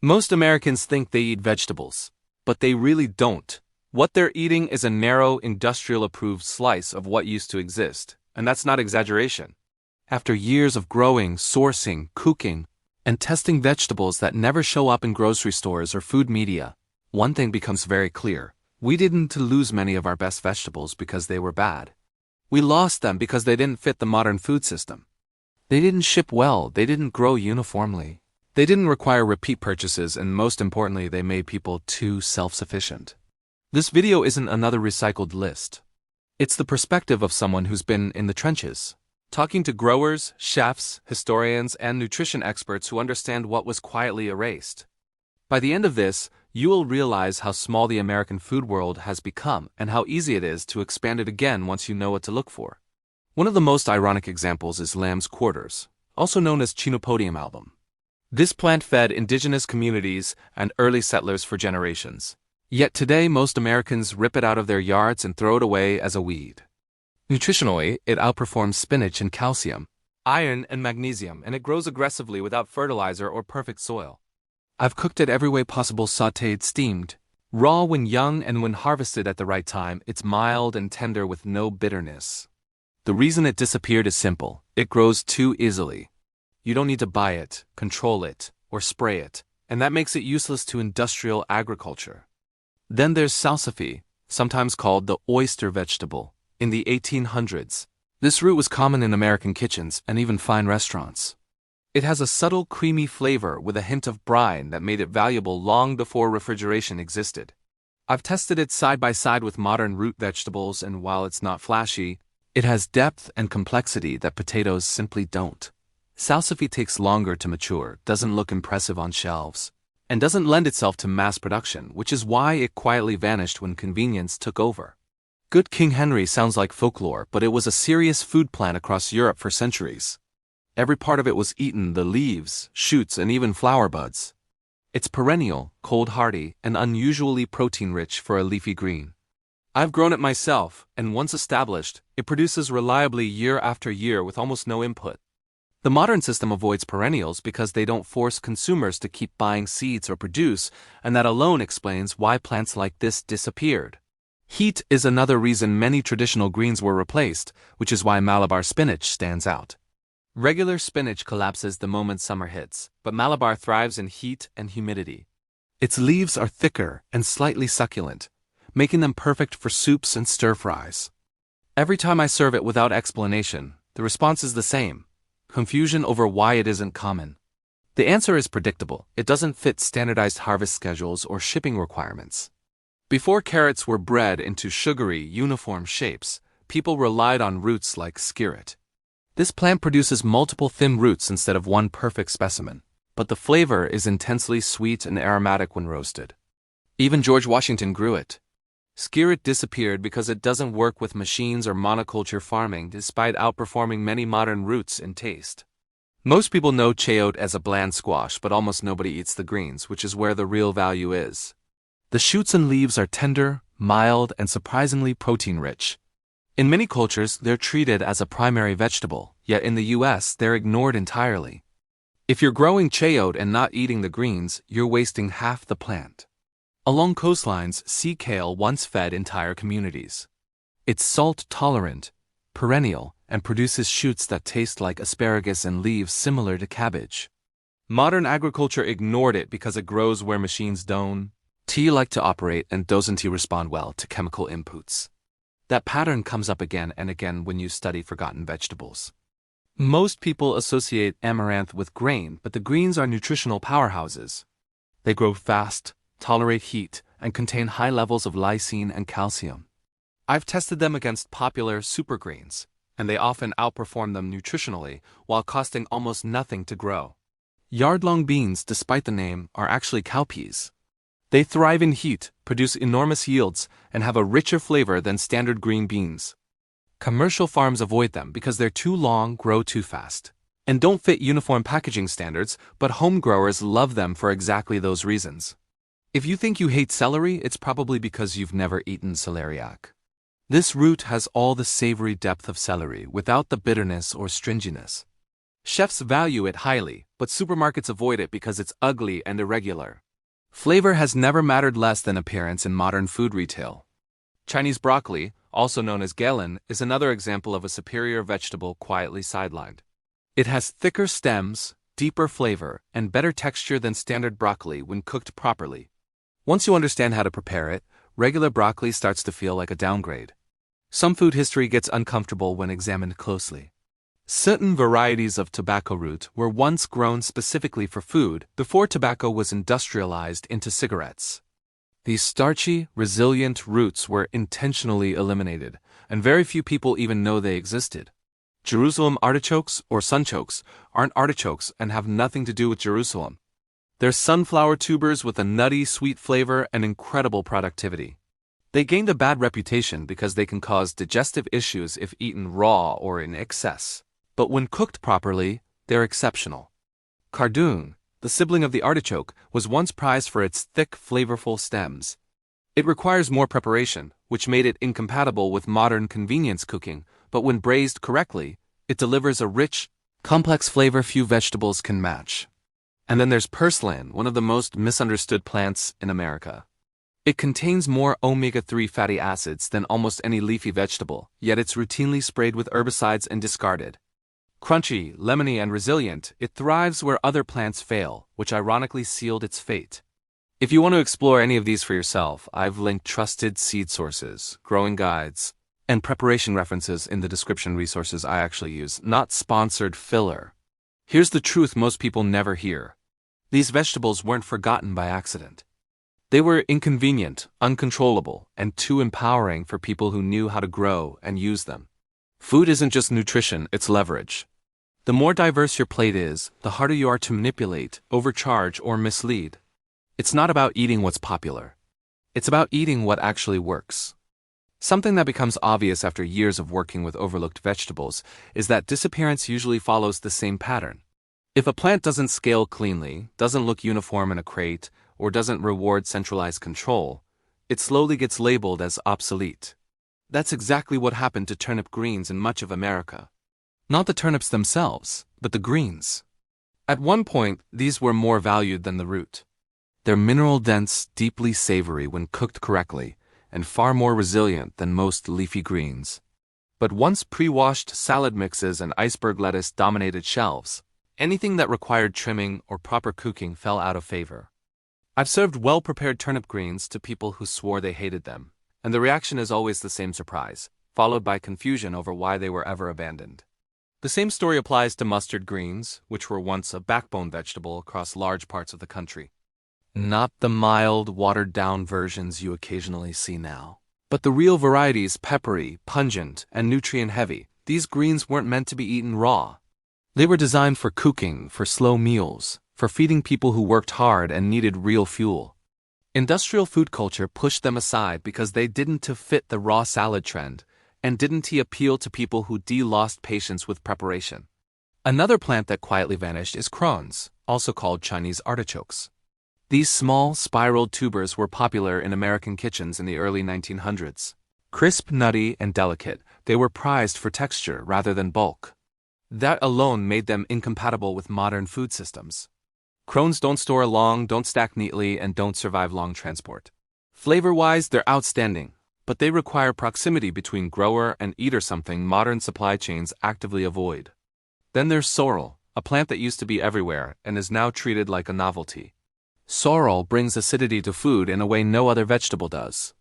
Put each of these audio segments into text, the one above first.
Most Americans think they eat vegetables, but they really don't. What they're eating is a narrow, industrial-approved slice of what used to exist, and that's not exaggeration. After years of growing, sourcing, cooking, and testing vegetables that never show up in grocery stores or food media, one thing becomes very clear. We didn't lose many of our best vegetables because they were bad. We lost them because they didn't fit the modern food system. They didn't ship well, they didn't grow uniformly. They didn't require repeat purchases, and most importantly, they made people too self-sufficient. This video isn't another recycled list. It's the perspective of someone who's been in the trenches, talking to growers, chefs, historians, and nutrition experts who understand what was quietly erased. By the end of this, you will realize how small the American food world has become and how easy it is to expand it again once you know what to look for. One of the most ironic examples is lamb's quarters, also known as Chenopodium album. This plant fed indigenous communities and early settlers for generations. Yet today most Americans rip it out of their yards and throw it away as a weed. Nutritionally, it outperforms spinach in calcium, iron, and magnesium, and it grows aggressively without fertilizer or perfect soil. I've cooked it every way possible: sautéed, steamed, raw when young, and when harvested at the right time, it's mild and tender with no bitterness. The reason it disappeared is simple: it grows too easily. You don't need to buy it, control it, or spray it, and that makes it useless to industrial agriculture. Then there's salsify, sometimes called the oyster vegetable. In the 1800s, this root was common in American kitchens and even fine restaurants. It has a subtle creamy flavor with a hint of brine that made it valuable long before refrigeration existed. I've tested it side by side with modern root vegetables, and while it's not flashy, it has depth and complexity that potatoes simply don't. Salsify takes longer to mature, doesn't look impressive on shelves, and doesn't lend itself to mass production, which is why it quietly vanished when convenience took over. Good King Henry sounds like folklore, but it was a serious food plant across Europe for centuries. Every part of it was eaten: the leaves, shoots, and even flower buds. It's perennial, cold-hardy, and unusually protein-rich for a leafy green. I've grown it myself, and once established, it produces reliably year after year with almost no input. The modern system avoids perennials because they don't force consumers to keep buying seeds or produce, and that alone explains why plants like this disappeared. Heat is another reason many traditional greens were replaced, which is why Malabar spinach stands out. Regular spinach collapses the moment summer hits, but Malabar thrives in heat and humidity. Its leaves are thicker and slightly succulent, making them perfect for soups and stir-fries. Every time I serve it without explanation, the response is the same: confusion over why it isn't common. The answer is predictable: it doesn't fit standardized harvest schedules or shipping requirements. Before carrots were bred into sugary, uniform shapes, people relied on roots like skirret. This plant produces multiple thin roots instead of one perfect specimen, but the flavor is intensely sweet and aromatic when roasted. Even George Washington grew it. Skirret disappeared because it doesn't work with machines or monoculture farming, despite outperforming many modern roots in taste. Most people know chayote as a bland squash, but almost nobody eats the greens, which is where the real value is. The shoots and leaves are tender, mild, and surprisingly protein-rich. In many cultures, they're treated as a primary vegetable, yet in the US, they're ignored entirely. If you're growing chayote and not eating the greens, you're wasting half the plant. Along coastlines, sea kale once fed entire communities. It's salt-tolerant, perennial, and produces shoots that taste like asparagus and leaves similar to cabbage. Modern agriculture ignored it because it grows where machines don't like to operate and doesn't respond well to chemical inputs. That pattern comes up again and again when you study forgotten vegetables. Most people associate amaranth with grain, but the greens are nutritional powerhouses. They grow fast, tolerate heat, and contain high levels of lysine and calcium. I've tested them against popular supergreens, and they often outperform them nutritionally while costing almost nothing to grow. Yard-long beans, despite the name, are actually cowpeas. They thrive in heat, produce enormous yields, and have a richer flavor than standard green beans. Commercial farms avoid them because they're too long, grow too fast, and don't fit uniform packaging standards, but home growers love them for exactly those reasons. If you think you hate celery, it's probably because you've never eaten celeriac. This root has all the savory depth of celery without the bitterness or stringiness. Chefs value it highly, but supermarkets avoid it because it's ugly and irregular. Flavor has never mattered less than appearance in modern food retail. Chinese broccoli, also known as galen, is another example of a superior vegetable quietly sidelined. It has thicker stems, deeper flavor, and better texture than standard broccoli when cooked properly. Once you understand how to prepare it, regular broccoli starts to feel like a downgrade. Some food history gets uncomfortable when examined closely. Certain varieties of tobacco root were once grown specifically for food before tobacco was industrialized into cigarettes. These starchy, resilient roots were intentionally eliminated, and very few people even know they existed. Jerusalem artichokes or sunchokes aren't artichokes and have nothing to do with Jerusalem. They're sunflower tubers with a nutty, sweet flavor and incredible productivity. They gained a bad reputation because they can cause digestive issues if eaten raw or in excess. But when cooked properly, they're exceptional. Cardoon, the sibling of the artichoke, was once prized for its thick, flavorful stems. It requires more preparation, which made it incompatible with modern convenience cooking, but when braised correctly, it delivers a rich, complex flavor few vegetables can match. And then there's purslane, one of the most misunderstood plants in America. It contains more omega-3 fatty acids than almost any leafy vegetable, yet it's routinely sprayed with herbicides and discarded. Crunchy, lemony, and resilient, it thrives where other plants fail, which ironically sealed its fate. If you want to explore any of these for yourself, I've linked trusted seed sources, growing guides, and preparation references in the description. Resources I actually use, not sponsored filler. Here's the truth most people never hear. These vegetables weren't forgotten by accident. They were inconvenient, uncontrollable, and too empowering for people who knew how to grow and use them. Food isn't just nutrition, it's leverage. The more diverse your plate is, the harder you are to manipulate, overcharge, or mislead. It's not about eating what's popular. It's about eating what actually works. Something that becomes obvious after years of working with overlooked vegetables is that disappearance usually follows the same pattern. If a plant doesn't scale cleanly, doesn't look uniform in a crate, or doesn't reward centralized control, it slowly gets labeled as obsolete. That's exactly what happened to turnip greens in much of America. Not the turnips themselves, but the greens. At one point, these were more valued than the root. They're mineral-dense, deeply savory when cooked correctly, and far more resilient than most leafy greens. But once pre-washed salad mixes and iceberg lettuce dominated shelves, anything that required trimming or proper cooking fell out of favor. I've served well-prepared turnip greens to people who swore they hated them, and the reaction is always the same surprise, followed by confusion over why they were ever abandoned. The same story applies to mustard greens, which were once a backbone vegetable across large parts of the country. Not the mild, watered-down versions you occasionally see now, but the real varieties, peppery, pungent, and nutrient-heavy. These greens weren't meant to be eaten raw. They were designed for cooking, for slow meals, for feeding people who worked hard and needed real fuel. Industrial food culture pushed them aside because they didn't fit the raw salad trend, and didn't appeal to people who lost patience with preparation. Another plant that quietly vanished is crowns, also called Chinese artichokes. These small, spiraled tubers were popular in American kitchens in the early 1900s. Crisp, nutty, and delicate, they were prized for texture rather than bulk. That alone made them incompatible with modern food systems. Crowns don't store long, don't stack neatly, and don't survive long transport. Flavor-wise, they're outstanding, but they require proximity between grower and eater, something modern supply chains actively avoid. Then there's sorrel, a plant that used to be everywhere and is now treated like a novelty. Sorrel brings acidity to food in a way no other vegetable does.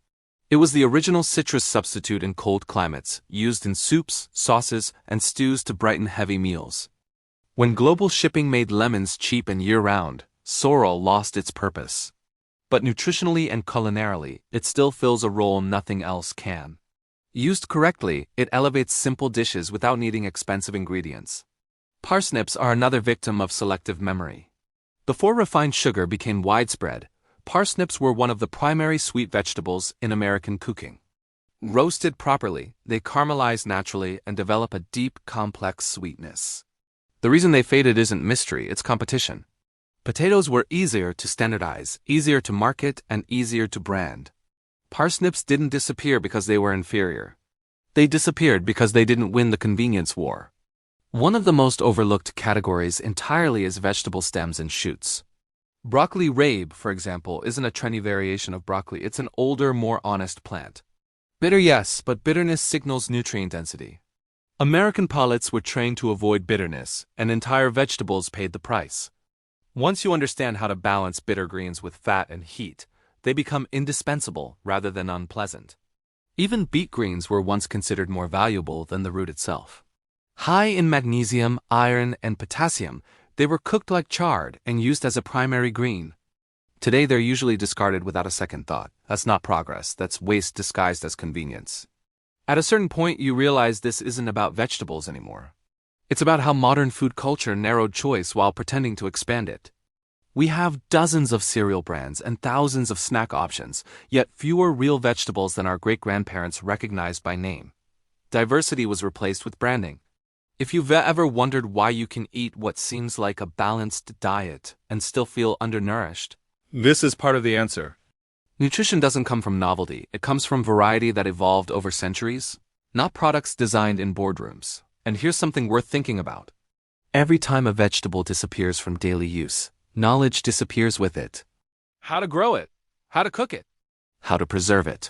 It was the original citrus substitute in cold climates, used in soups, sauces, and stews to brighten heavy meals. When global shipping made lemons cheap and year-round, sorrel lost its purpose. But nutritionally and culinarily, it still fills a role nothing else can. Used correctly, it elevates simple dishes without needing expensive ingredients. Parsnips are another victim of selective memory. Before refined sugar became widespread, parsnips were one of the primary sweet vegetables in American cooking. Roasted properly, they caramelize naturally and develop a deep, complex sweetness. The reason they faded isn't mystery, it's competition. Potatoes were easier to standardize, easier to market, and easier to brand. Parsnips didn't disappear because they were inferior. They disappeared because they didn't win the convenience war. One of the most overlooked categories entirely is vegetable stems and shoots. Broccoli rabe, for example, isn't a trendy variation of broccoli, it's an older, more honest plant. Bitter, yes, but bitterness signals nutrient density. American palates were trained to avoid bitterness, and entire vegetables paid the price. Once you understand how to balance bitter greens with fat and heat, they become indispensable rather than unpleasant. Even beet greens were once considered more valuable than the root itself. High in magnesium, iron, and potassium, they were cooked like chard and used as a primary green. Today they're usually discarded without a second thought. That's not progress, that's waste disguised as convenience. At a certain point, you realize this isn't about vegetables anymore. It's about how modern food culture narrowed choice while pretending to expand it. We have dozens of cereal brands and thousands of snack options, yet fewer real vegetables than our great-grandparents recognized by name. Diversity was replaced with branding. If you've ever wondered why you can eat what seems like a balanced diet and still feel undernourished, this is part of the answer. Nutrition doesn't come from novelty, it comes from variety that evolved over centuries, not products designed in boardrooms. And here's something worth thinking about. Every time a vegetable disappears from daily use, knowledge disappears with it. How to grow it, how to cook it, how to preserve it.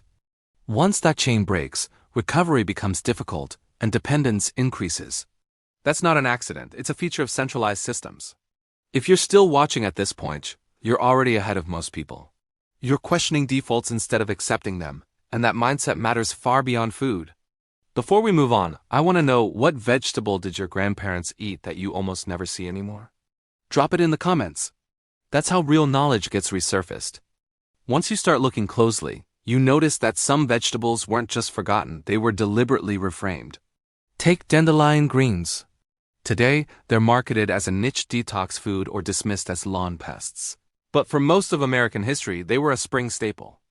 Once that chain breaks, recovery becomes difficult and dependence increases. That's not an accident, it's a feature of centralized systems. If you're still watching at this point, you're already ahead of most people. You're questioning defaults instead of accepting them, and that mindset matters far beyond food. Before we move on, I want to know, what vegetable did your grandparents eat that you almost never see anymore? Drop it in the comments. That's how real knowledge gets resurfaced. Once you start looking closely, you notice that some vegetables weren't just forgotten, they were deliberately reframed. Take dandelion greens. Today, they're marketed as a niche detox food or dismissed as lawn pests. But for most of American history, they were a spring staple.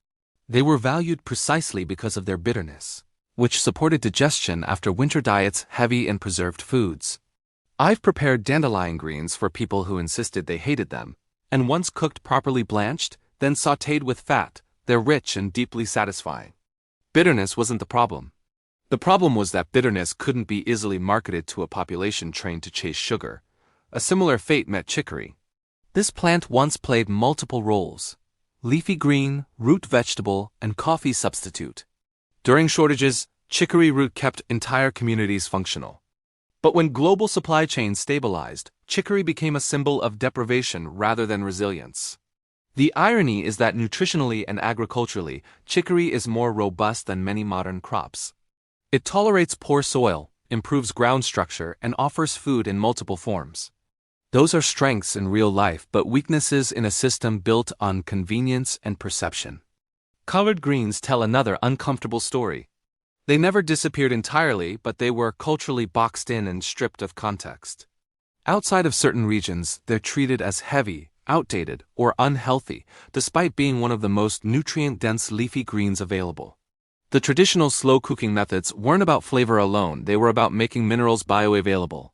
They were valued precisely because of their bitterness, which supported digestion after winter diets heavy in preserved foods. I've prepared dandelion greens for people who insisted they hated them, and once cooked properly blanched, then sautéed with fat, they're rich and deeply satisfying. Bitterness wasn't the problem. The problem was that bitterness couldn't be easily marketed to a population trained to chase sugar. A similar fate met chicory. This plant once played multiple roles: leafy green, root vegetable, and coffee substitute. During shortages, chicory root kept entire communities functional. But when global supply chains stabilized, chicory became a symbol of deprivation rather than resilience. The irony is that nutritionally and agriculturally, chicory is more robust than many modern crops. It tolerates poor soil, improves ground structure, and offers food in multiple forms. Those are strengths in real life, but weaknesses in a system built on convenience and perception. Colored greens tell another uncomfortable story. They never disappeared entirely, but they were culturally boxed in and stripped of context. Outside of certain regions, they're treated as heavy, outdated, or unhealthy, despite being one of the most nutrient-dense leafy greens available. The traditional slow-cooking methods weren't about flavor alone, they were about making minerals bioavailable.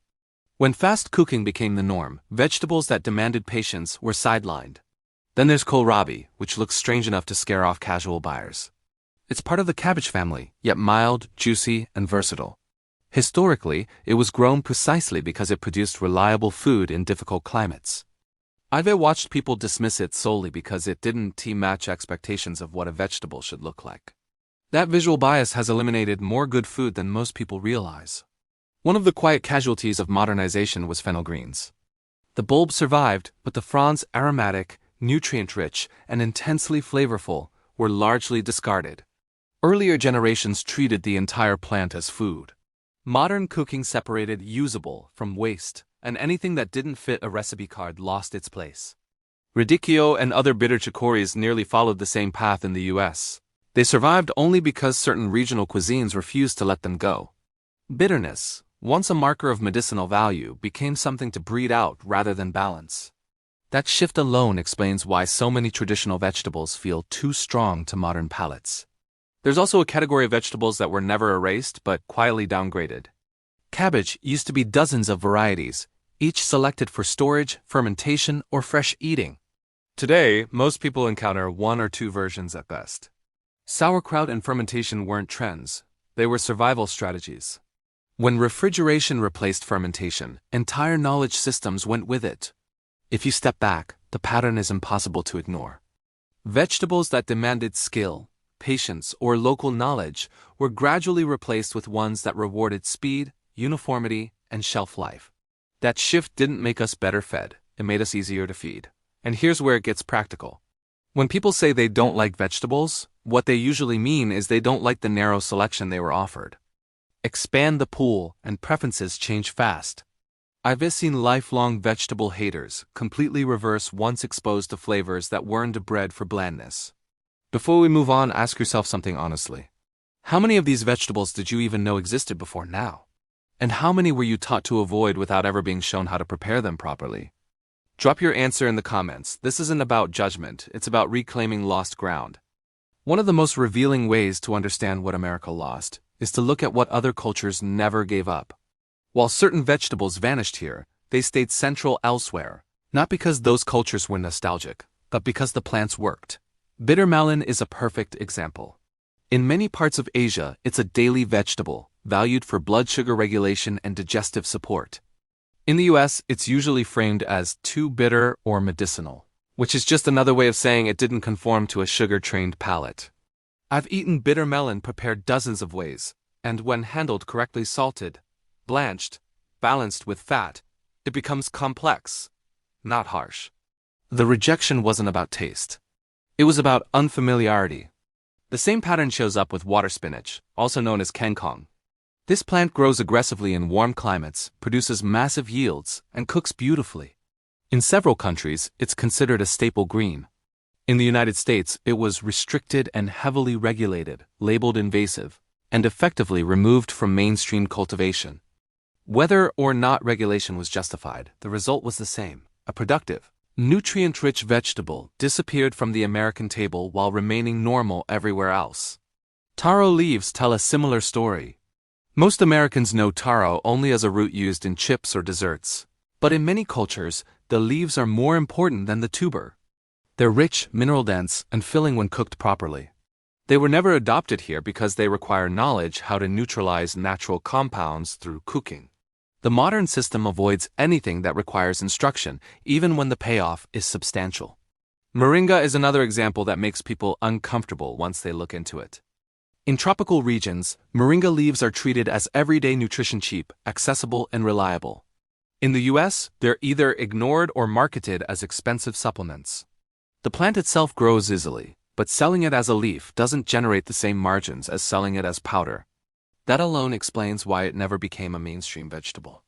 When fast cooking became the norm, vegetables that demanded patience were sidelined. Then there's kohlrabi, which looks strange enough to scare off casual buyers. It's part of the cabbage family, yet mild, juicy, and versatile. Historically, it was grown precisely because it produced reliable food in difficult climates. I've watched people dismiss it solely because it didn't match expectations of what a vegetable should look like. That visual bias has eliminated more good food than most people realize. One of the quiet casualties of modernization was fennel greens. The bulb survived, but the fronds, aromatic, nutrient-rich, and intensely flavorful, were largely discarded. Earlier generations treated the entire plant as food. Modern cooking separated usable from waste, and anything that didn't fit a recipe card lost its place. Radicchio and other bitter chicories nearly followed the same path in the US. They survived only because certain regional cuisines refused to let them go. Bitterness, once a marker of medicinal value, became something to breed out rather than balance. That shift alone explains why so many traditional vegetables feel too strong to modern palates. There's also a category of vegetables that were never erased but quietly downgraded. Cabbage used to be dozens of varieties, each selected for storage, fermentation, or fresh eating. Today, most people encounter one or two versions at best. Sauerkraut and fermentation weren't trends, they were survival strategies. When refrigeration replaced fermentation, entire knowledge systems went with it. If you step back, the pattern is impossible to ignore. Vegetables that demanded skill, patience, or local knowledge were gradually replaced with ones that rewarded speed, uniformity, and shelf life. That shift didn't make us better fed, it made us easier to feed. And here's where it gets practical. When people say they don't like vegetables, what they usually mean is they don't like the narrow selection they were offered. Expand the pool, and preferences change fast. I've seen lifelong vegetable haters completely reverse once exposed to flavors that weren't bred for blandness. Before we move on, ask yourself something honestly. How many of these vegetables did you even know existed before now? And how many were you taught to avoid without ever being shown how to prepare them properly? Drop your answer in the comments. This isn't about judgment, it's about reclaiming lost ground. One of the most revealing ways to understand what America lost is to look at what other cultures never gave up. While certain vegetables vanished here, they stayed central elsewhere, not because those cultures were nostalgic, but because the plants worked. Bitter melon is a perfect example. In many parts of Asia, it's a daily vegetable, valued for blood sugar regulation and digestive support. In the US, it's usually framed as too bitter or medicinal, which is just another way of saying it didn't conform to a sugar-trained palate. I've eaten bitter melon prepared dozens of ways, and when handled correctly salted, blanched, balanced with fat, it becomes complex, not harsh. The rejection wasn't about taste. It was about unfamiliarity. The same pattern shows up with water spinach, also known as kangkong. This plant grows aggressively in warm climates, produces massive yields, and cooks beautifully. In several countries, it's considered a staple green. In the United States, it was restricted and heavily regulated, labeled invasive, and effectively removed from mainstream cultivation. Whether or not regulation was justified, the result was the same. A productive, nutrient-rich vegetable disappeared from the American table while remaining normal everywhere else. Taro leaves tell a similar story. Most Americans know taro only as a root used in chips or desserts. But in many cultures, the leaves are more important than the tuber. They're rich, mineral-dense, and filling when cooked properly. They were never adopted here because they require knowledge how to neutralize natural compounds through cooking. The modern system avoids anything that requires instruction, even when the payoff is substantial. Moringa is another example that makes people uncomfortable once they look into it. In tropical regions, moringa leaves are treated as everyday nutrition, cheap, accessible, and reliable. In the US, they're either ignored or marketed as expensive supplements. The plant itself grows easily, but selling it as a leaf doesn't generate the same margins as selling it as powder. That alone explains why it never became a mainstream vegetable.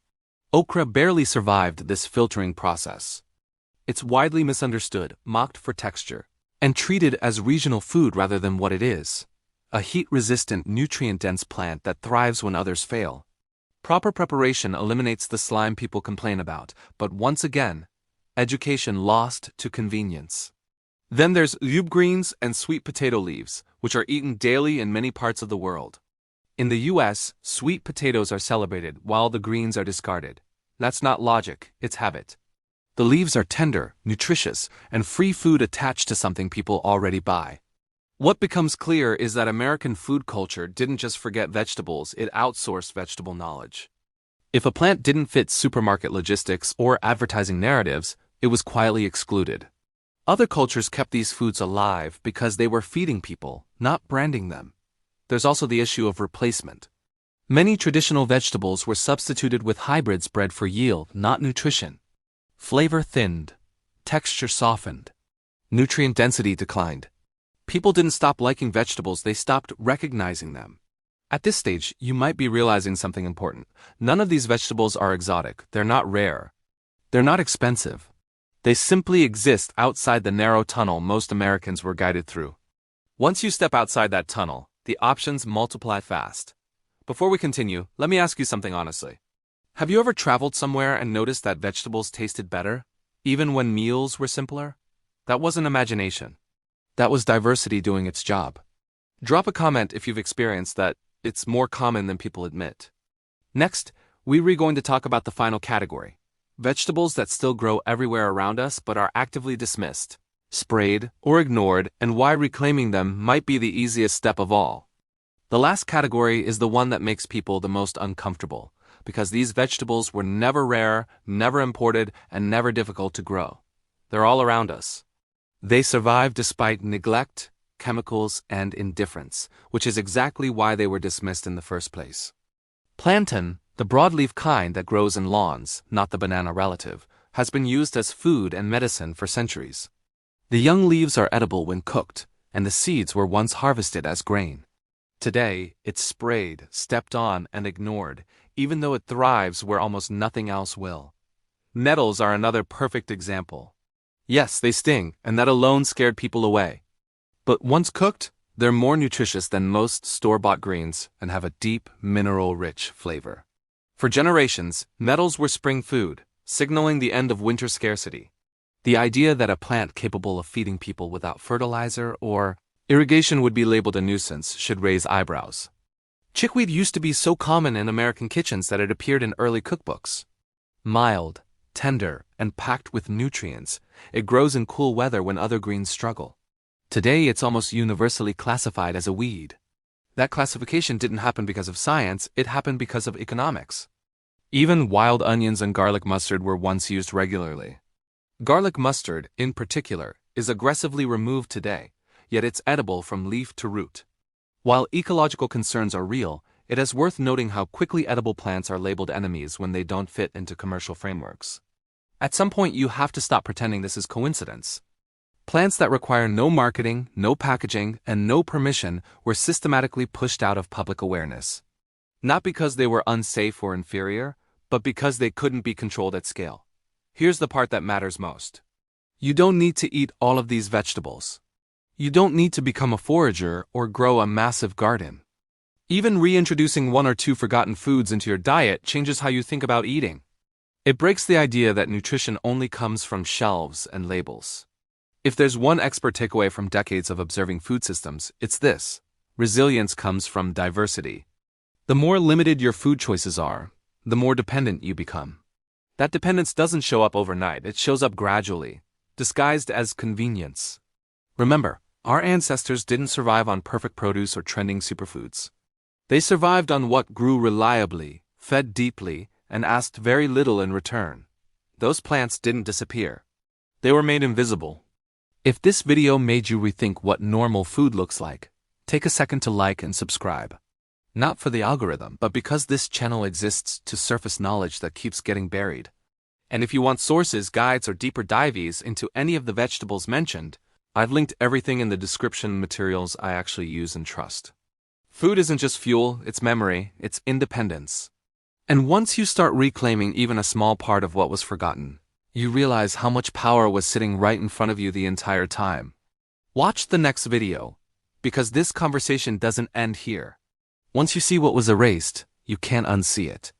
Okra barely survived this filtering process. It's widely misunderstood, mocked for texture, and treated as regional food rather than what it is: a heat-resistant, nutrient-dense plant that thrives when others fail. Proper preparation eliminates the slime people complain about, but once again, education lost to convenience. Then there's leube greens and sweet potato leaves, which are eaten daily in many parts of the world. In the US, sweet potatoes are celebrated while the greens are discarded. That's not logic, it's habit. The leaves are tender, nutritious, and free food attached to something people already buy. What becomes clear is that American food culture didn't just forget vegetables, it outsourced vegetable knowledge. If a plant didn't fit supermarket logistics or advertising narratives, it was quietly excluded. Other cultures kept these foods alive because they were feeding people, not branding them. There's also the issue of replacement. Many traditional vegetables were substituted with hybrids bred for yield, not nutrition. Flavor thinned, texture softened, nutrient density declined. People didn't stop liking vegetables, they stopped recognizing them. At this stage, you might be realizing something important. None of these vegetables are exotic, they're not rare. They're not expensive. They simply exist outside the narrow tunnel most Americans were guided through. Once you step outside that tunnel, the options multiply fast. Before we continue, let me ask you something honestly. Have you ever traveled somewhere and noticed that vegetables tasted better, even when meals were simpler? That wasn't imagination. That was diversity doing its job. Drop a comment if you've experienced that. It's more common than people admit. Next, we're going to talk about the final category: vegetables that still grow everywhere around us but are actively dismissed, sprayed, or ignored, and why reclaiming them might be the easiest step of all. The last category is the one that makes people the most uncomfortable, because these vegetables were never rare, never imported, and never difficult to grow. They're all around us. They survive despite neglect, chemicals, and indifference, which is exactly why they were dismissed in the first place. Plantain, the broadleaf kind that grows in lawns, not the banana relative, has been used as food and medicine for centuries. The young leaves are edible when cooked, and the seeds were once harvested as grain. Today, it's sprayed, stepped on, and ignored, even though it thrives where almost nothing else will. Nettles are another perfect example. Yes, they sting, and that alone scared people away. But once cooked, they're more nutritious than most store-bought greens and have a deep, mineral-rich flavor. For generations, nettles were spring food, signaling the end of winter scarcity. The idea that a plant capable of feeding people without fertilizer or irrigation would be labeled a nuisance should raise eyebrows. Chickweed used to be so common in American kitchens that it appeared in early cookbooks. Mild, tender, and packed with nutrients, it grows in cool weather when other greens struggle. Today, it's almost universally classified as a weed. That classification didn't happen because of science, it happened because of economics. Even wild onions and garlic mustard were once used regularly. Garlic mustard, in particular, is aggressively removed today, yet it's edible from leaf to root. While ecological concerns are real, it is worth noting how quickly edible plants are labeled enemies when they don't fit into commercial frameworks. At some point, you have to stop pretending this is coincidence. Plants that require no marketing, no packaging, and no permission were systematically pushed out of public awareness. Not because they were unsafe or inferior, but because they couldn't be controlled at scale. Here's the part that matters most. You don't need to eat all of these vegetables. You don't need to become a forager or grow a massive garden. Even reintroducing one or two forgotten foods into your diet changes how you think about eating. It breaks the idea that nutrition only comes from shelves and labels. If there's one expert takeaway from decades of observing food systems, it's this: resilience comes from diversity. The more limited your food choices are, the more dependent you become. That dependence doesn't show up overnight, it shows up gradually, disguised as convenience. Remember, our ancestors didn't survive on perfect produce or trending superfoods. They survived on what grew reliably, fed deeply, and asked very little in return. Those plants didn't disappear. They were made invisible. If this video made you rethink what normal food looks like, take a second to like and subscribe. Not for the algorithm, but because this channel exists to surface knowledge that keeps getting buried. And if you want sources, guides, or deeper dives into any of the vegetables mentioned, I've linked everything in the description materials I actually use and trust. Food isn't just fuel, it's memory, it's independence. And once you start reclaiming even a small part of what was forgotten, you realize how much power was sitting right in front of you the entire time. Watch the next video, because this conversation doesn't end here. Once you see what was erased, you can't unsee it.